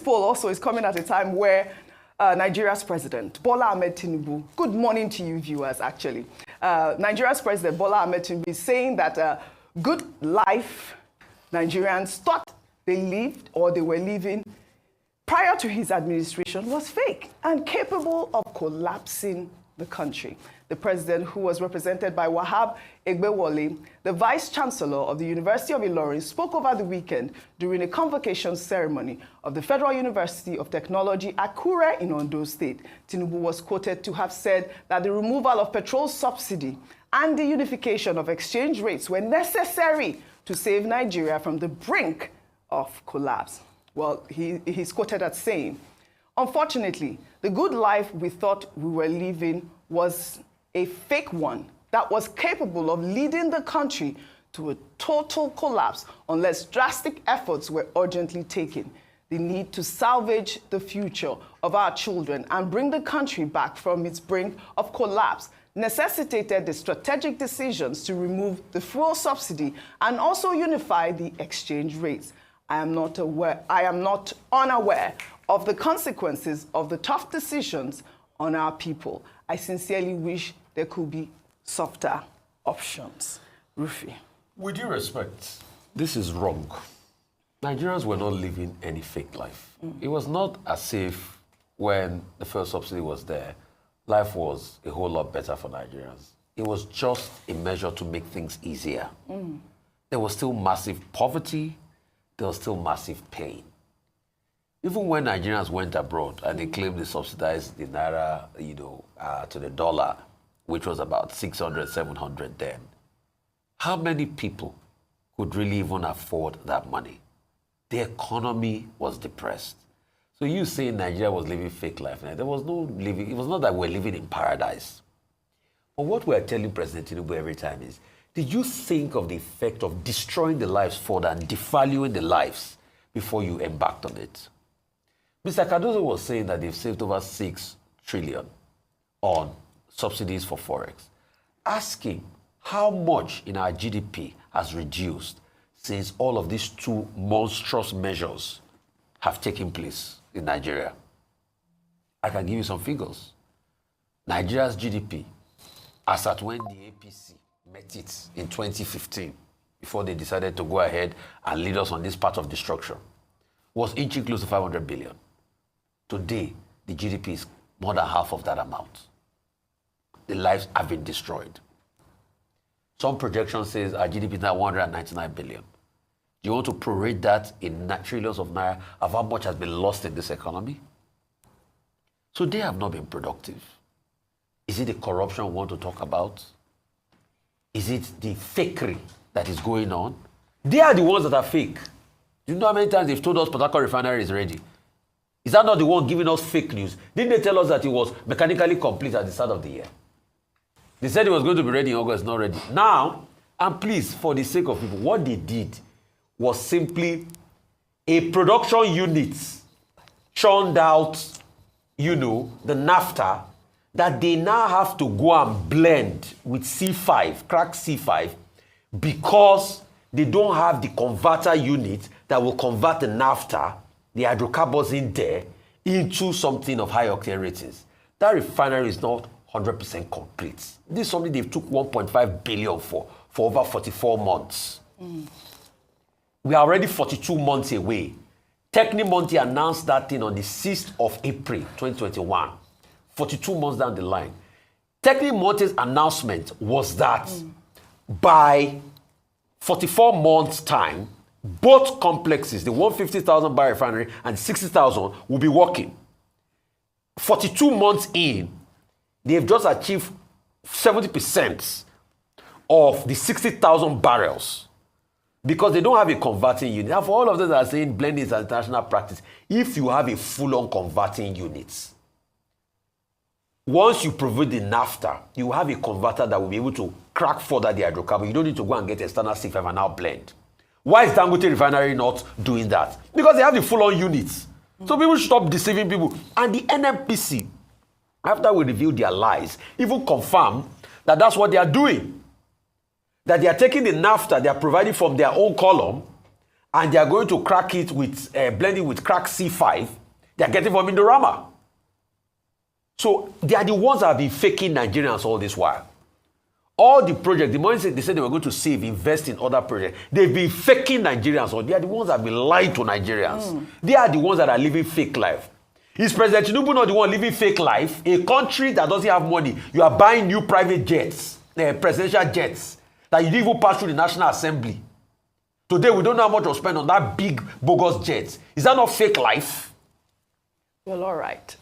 poll also is coming at a time where Nigeria's president, Bola Ahmed Tinubu, good morning to you viewers actually. Nigeria's president, Bola Ahmed Tinubu, is saying that good life Nigerians thought they lived or they were living prior to his administration was fake and capable of collapsing the country. The president, who was represented by Wahab Egbewole, the vice-chancellor of the University of Ilorin, spoke over the weekend during a convocation ceremony of the Federal University of Technology, Akure in Ondo State. Tinubu was quoted to have said that the removal of petrol subsidy and the unification of exchange rates were necessary to save Nigeria from the brink of collapse. Well, he's quoted as saying, "Unfortunately, the good life we thought we were living was a fake one that was capable of leading the country to a total collapse unless drastic efforts were urgently taken. The need to salvage the future of our children and bring the country back from its brink of collapse necessitated the strategic decisions to remove the fuel subsidy and also unify the exchange rates. I am not unaware of the consequences of the tough decisions on our people. I sincerely wish there could be softer options." Rufi. With due respect, this is wrong. Nigerians were not living any fake life. It was not as if when the first subsidy was there, life was a whole lot better for Nigerians. It was just a measure to make things easier. There was still massive poverty. There was still massive pain. Even when Nigerians went abroad and they claimed they subsidized the naira, to the dollar, which was about 600, 700 then, how many people could really even afford that money? The economy was depressed. So you say Nigeria was living fake life. There was no living, it was not that we're living in paradise. But what we're telling President Tinubu every time is, did you think of the effect of destroying the lives further and devaluing the lives before you embarked on it? Mr. Cardozo was saying that they've saved over 6 trillion on subsidies for Forex. Ask him how much in our GDP has reduced since all of these 2 monstrous measures have taken place in Nigeria. I can give you some figures. Nigeria's GDP, as at when the APC met it in 2015, before they decided to go ahead and lead us on this path of destruction, was inching close to 500 billion. Today, the GDP is more than half of that amount. The lives have been destroyed. Some projection says our GDP is now 199 billion. Do you want to prorate that in trillions of naira of how much has been lost in this economy? So they have not been productive. Is it the corruption we want to talk about? Is it the fakery that is going on? They are the ones that are fake. Do you know how many times they've told us Port Harcourt refinery is ready? Is that not the one giving us fake news? Didn't they tell us that it was mechanically complete at the start of the year? They said it was going to be ready in August, not ready. Now, and please, for the sake of people, what they did was simply a production unit churned out, the naphtha that they now have to go and blend with C5, cracked C5, because they don't have the converter unit that will convert the naphtha, the hydrocarbons in there, into something of high octane ratings. That refinery is not 100% complete. This is something they've took 1.5 billion for over 44 months. We are already 42 months away. Monti announced that thing on the 6th of April, 2021. 42 months down the line. Monti's announcement was that by 44 months' time, both complexes, the 150,000 barrel refinery and 60,000, will be working. 42 months in, they have just achieved 70% of the 60,000 barrels because they don't have a converting unit. Now, for all of those that are saying blending is an international practice, if you have a full-on converting unit, once you provide the naphtha, you have a converter that will be able to crack further the hydrocarbon. You don't need to go and get external C5 and now blend. Why is Dangote Refinery not doing that? Because they have the full-on units. So people should stop deceiving people. And the NMPC, after we revealed their lies, even confirmed that that's what they are doing. That they are taking the naphtha they are providing from their own column and they are going to crack it with, blend it with crack C5, they are getting from Indorama. So they are the ones that have been faking Nigerians all this while. All the projects, the money they said they were going to save, invest in other projects, they've been faking Nigerians, or they are the ones that have been lying to Nigerians. They are the ones that are living fake life. Is President Tinubu not the one living fake life? A country that doesn't have money, you are buying new private jets, presidential jets, that you didn't even pass through the National Assembly. Today, we don't know how much to spend on that big, bogus jet. Is that not fake life? Well, all right.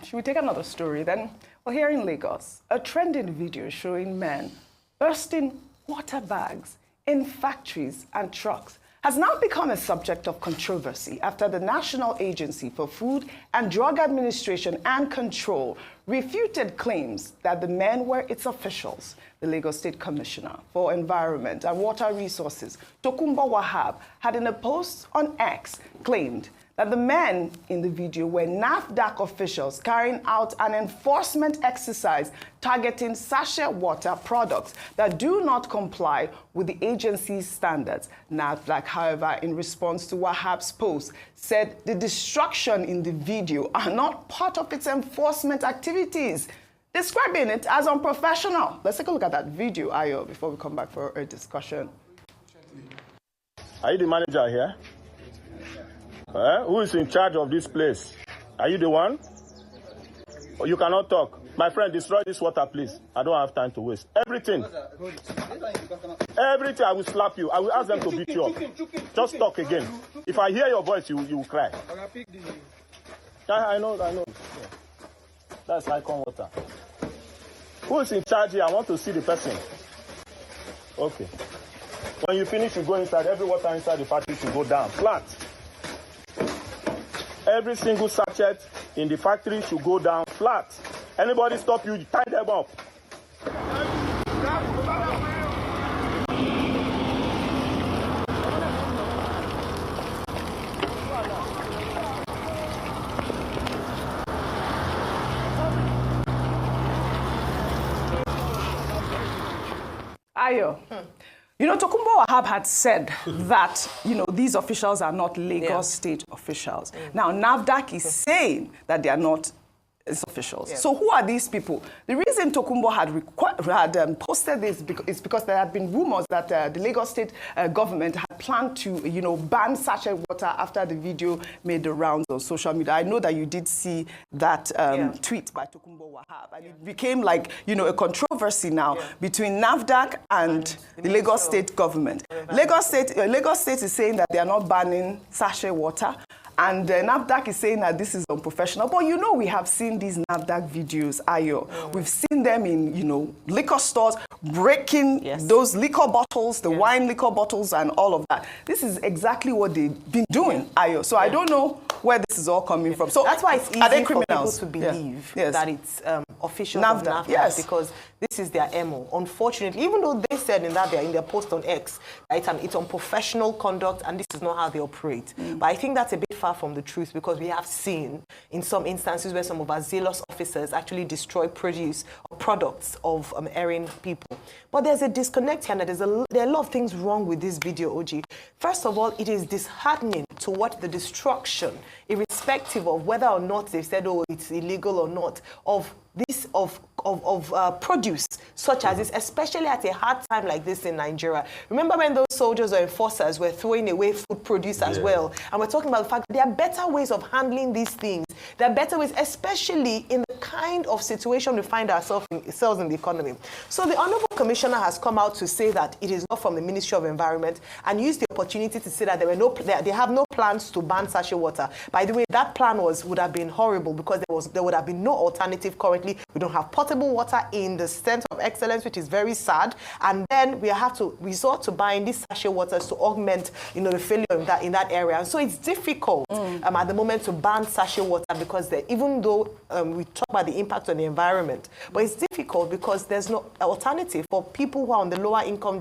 Should we take another story then? Well, here in Lagos, a trending video showing men bursting water bags in factories and trucks has now become a subject of controversy after the National Agency for Food and Drug Administration and Control refuted claims that the men were its officials. The Lagos State Commissioner for Environment and Water Resources, Tokunbo Wahab, had in a post on X claimed that the men in the video were NAFDAC officials carrying out an enforcement exercise targeting sachet water products that do not comply with the agency's standards. NAFDAC, however, in response to Wahab's post, said the destruction in the video are not part of its enforcement activities, describing it as unprofessional. Let's take a look at that video, Ayo, before we come back for a discussion. Are you the manager here? Who is in charge of this place? Are you the one? Or you cannot talk. My friend, destroy this water, please. I don't have time to waste. Everything. Everything, I will slap you. I will ask them to beat you up. Just talk again. If I hear your voice, you will cry. I know. That's Icon water. Who is in charge here? I want to see the person. Okay. When you finish, you go inside. Every water inside the factory should go down. Flat. Every single sachet in the factory should go down flat. Anybody stop you, tie them up. Ayo. You know, Tokunbo Wahab had said that, these officials are not Lagos State officials. Now, NAFDAC is saying that they are not its officials. So who are these people? The reason Tokunbo had posted this is because there had been rumors that the Lagos State government had planned to, ban sachet water after the video made the rounds on social media. I know that you did see that tweet by Tokunbo Wahab, and it became like, a controversy now between NAFDAC and the Lagos State government. Lagos State is saying that they are not banning sachet water. And NAFDAC is saying that this is unprofessional. But we have seen these NAFDAC videos, Ayo. We've seen them in, liquor stores, breaking those liquor bottles, the wine liquor bottles and all of that. This is exactly what they've been doing, Ayo. So I don't know where this is all coming from. So that's why it's easy are they for criminals? people to believe that it's official NAFDAC, because this is their MO. Unfortunately, even though they said in their post on X that it's unprofessional conduct and this is not how they operate. But I think that's a bit far from the truth, because we have seen in some instances where some of our zealous officers actually destroy produce or products of erring people. But there's a disconnect here, and there are a lot of things wrong with this video, OG. First of all, it is disheartening to watch the destruction, irrespective of whether or not they've said, it's illegal or not, of produce such as this, especially at a hard time like this in Nigeria. Remember when those soldiers or enforcers were throwing away food produce as well? And we're talking about the fact that there are better ways of handling these things. There are better ways, especially in the kind of situation we find ourselves in the economy. So the Honorable Commissioner has come out to say that it is not from the Ministry of Environment, and used the opportunity to say that they have no plans to ban sachet water. By the way, that plan would have been horrible, because there would have been no alternative currently. We don't have potable water in the Center of Excellence, which is very sad. And then we have to resort to buying these sachet waters to augment, the failure in that area. And so it's difficult at the moment to ban sachet water, because even though we talk about the impact on the environment, but it's difficult because there's no alternative for people who are on the lower income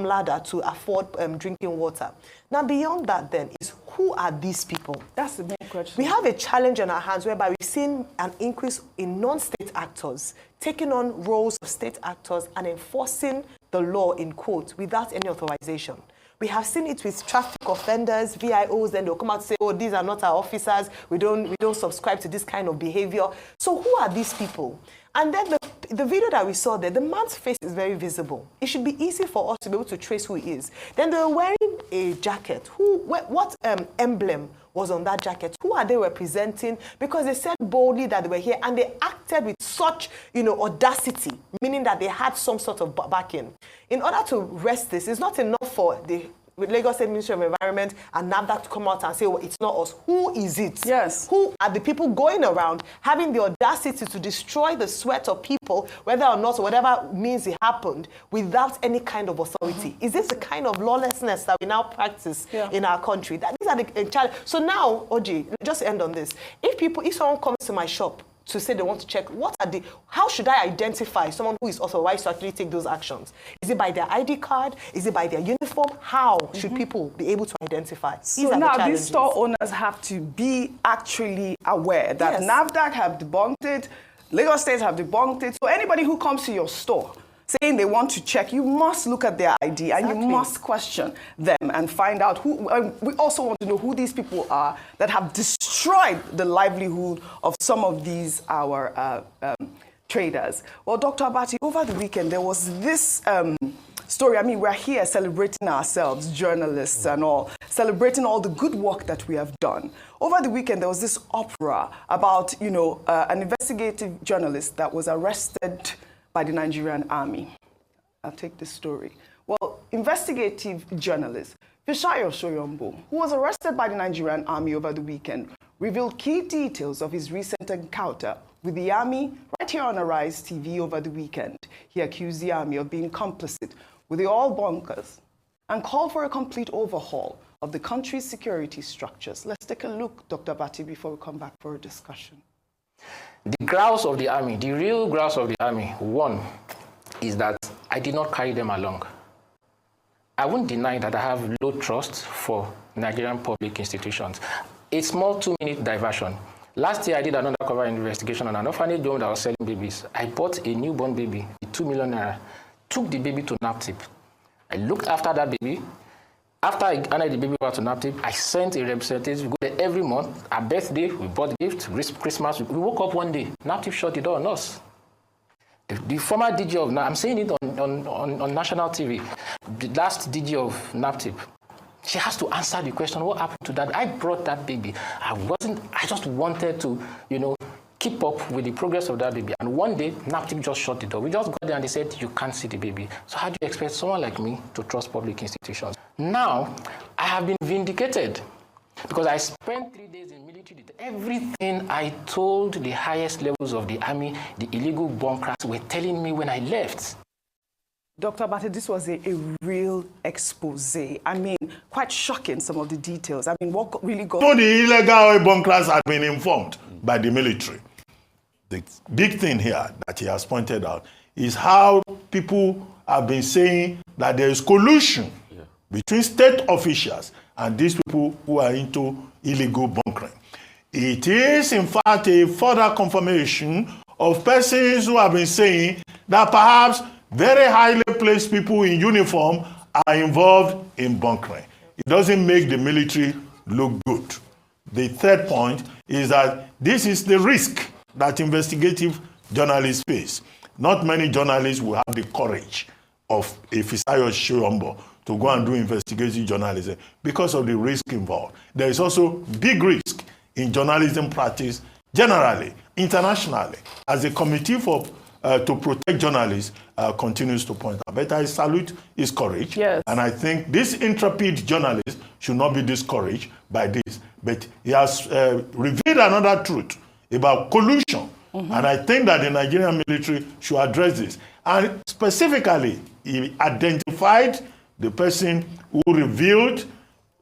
ladder to afford drinking water. Now, beyond that then is, who are these people? That's the main question. We have a challenge on our hands whereby we've seen an increase in non-state actors taking on roles of state actors and enforcing the law, in quotes, without any authorization. We have seen it with traffic offenders, VIOs, then they'll come out and say, oh, these are not our officers. We don't subscribe to this kind of behavior. So who are these people? And then the video that we saw there, the man's face is very visible. It should be easy for us to be able to trace who he is. Then they were wearing a jacket. What emblem was on that jacket? Who are they representing? Because they said boldly that they were here, and they acted with such, audacity, meaning that they had some sort of backing. In order to arrest this, it's not enough for the Lagos State Ministry of Environment and NAFDAC to come out and say, well, it's not us. Who is it? Yes. Who are the people going around having the audacity to destroy the sweat of people, whether or not, whatever means it happened, without any kind of authority? Is this the kind of lawlessness that we now practice in our country? These are the challenge. So now, Oji, just end on this. If someone comes to my shop to say they want to check, how should I identify someone who is authorized to actually take those actions? Is it by their ID card? Is it by their uniform? How should people be able to identify? So now these store owners have to be actually aware that NAFDAC have debunked it, Lagos State have debunked it. So anybody who comes to your store saying they want to check, you must look at their ID and you must question them and find out who. We also want to know who these people are that have destroyed the livelihood of some of these our traders. Well, Dr. Abati, over the weekend there was this story. I mean, we're here celebrating ourselves, journalists and all, celebrating all the good work that we have done. Over the weekend there was this uproar about an investigative journalist that was arrested by the Nigerian army. I'll take this story. Well, investigative journalist Fishayo Soyombo, who was arrested by the Nigerian army over the weekend, revealed key details of his recent encounter with the army right here on Arise TV over the weekend. He accused the army of being complicit with the oil bunkers and called for a complete overhaul of the country's security structures. Let's take a look, Dr. Bati, before we come back for a discussion. The grouse of the army, the real grouse of the army, one, is that I did not carry them along. I won't deny that I have low trust for Nigerian public institutions. A small 2-minute diversion. Last year, I did an undercover investigation on an orphanage home that was selling babies. I bought a newborn baby, 2 million naira, took the baby to NAPTIP. I looked after that baby. After I handed the baby over to NAPTIP, I sent a representative. We go there every month. Our birthday, we bought gifts. Christmas, we woke up one day. NAPTIP shut the door on us. The former DG of I'm saying it on national TV. The last DG of NAPTIP, she has to answer the question, what happened to that? I brought that baby. I just wanted to, keep up with the progress of that baby. And one day, NAPTIP just shut the door. We just got there and they said, you can't see the baby. So how do you expect someone like me to trust public institutions? Now, I have been vindicated because I spent 3 days in military. Everything I told the highest levels of the army, the illegal bunkers were telling me when I left. Dr. Abati, this was a real expose. I mean, quite shocking, some of the details. I mean, what really got... So the illegal bunkers have been informed by the military. The big thing here that he has pointed out is how people have been saying that there is collusion between state officials and these people who are into illegal bunkering. It is, in fact, a further confirmation of persons who have been saying that perhaps very highly placed people in uniform are involved in bunkering. It doesn't make the military look good. The third point is that this is the risk that investigative journalists face. Not many journalists will have the courage of a Fisayo Shoyombo to go and do investigative journalism because of the risk involved. There is also big risk in journalism practice generally, internationally, as the Committee for to Protect Journalists continues to point out. But I salute his courage. Yes. And I think this intrepid journalist should not be discouraged by this. But he has revealed another truth about collusion. And I think that the Nigerian military should address this. And specifically, he identified the person who revealed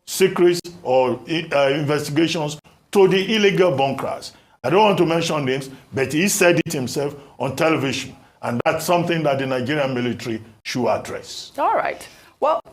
secrets or investigations to the illegal bunkers. I don't want to mention names, but he said it himself on television. And that's something that the Nigerian military should address. All right. Well,